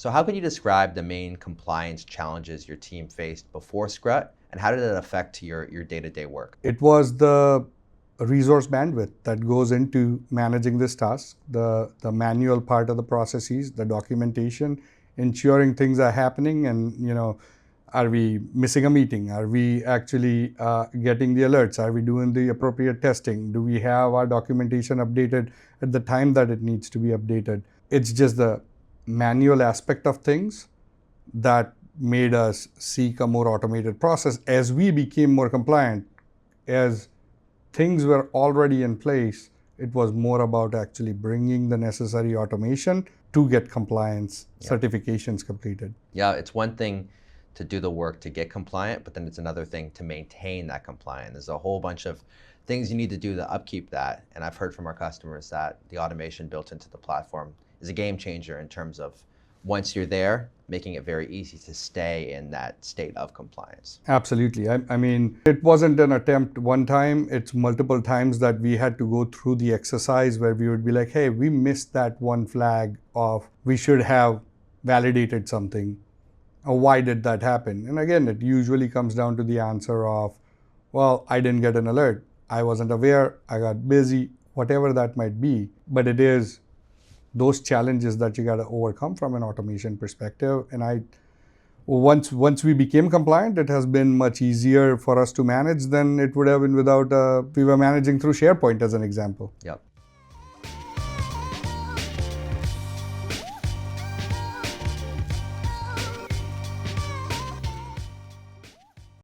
So how can you describe the main compliance challenges your team faced before Scrut, and how did it affect your day-to-day work? It was the resource bandwidth that goes into managing this task, the manual part of the processes, the documentation, ensuring things are happening, and are we missing a meeting? Are we actually getting the alerts? Are we doing the appropriate testing? Do we have our documentation updated at the time that it needs to be updated? It's just the manual aspect of things that made us seek a more automated process as we became more compliant. As things were already in place, it was more about actually bringing the necessary automation to get compliance certifications completed. Yeah, it's one thing to do the work to get compliant, but then it's another thing to maintain that compliant. There's a whole bunch of things you need to do to upkeep that. And I've heard from our customers that the automation built into the platform is a game changer in terms of once you're there, making it very easy to stay in that state of compliance. Absolutely. I mean, it wasn't an attempt one time, it's multiple times that we had to go through the exercise where we would be like, hey, we missed that one flag of we should have validated something. Or why did that happen? And again, it usually comes down to the answer of, well, I didn't get an alert. I wasn't aware. I got busy, whatever that might be. But it is those challenges that you got to overcome from an automation perspective. And once we became compliant, it has been much easier for us to manage than it would have been without we were managing through SharePoint as an example. Yep.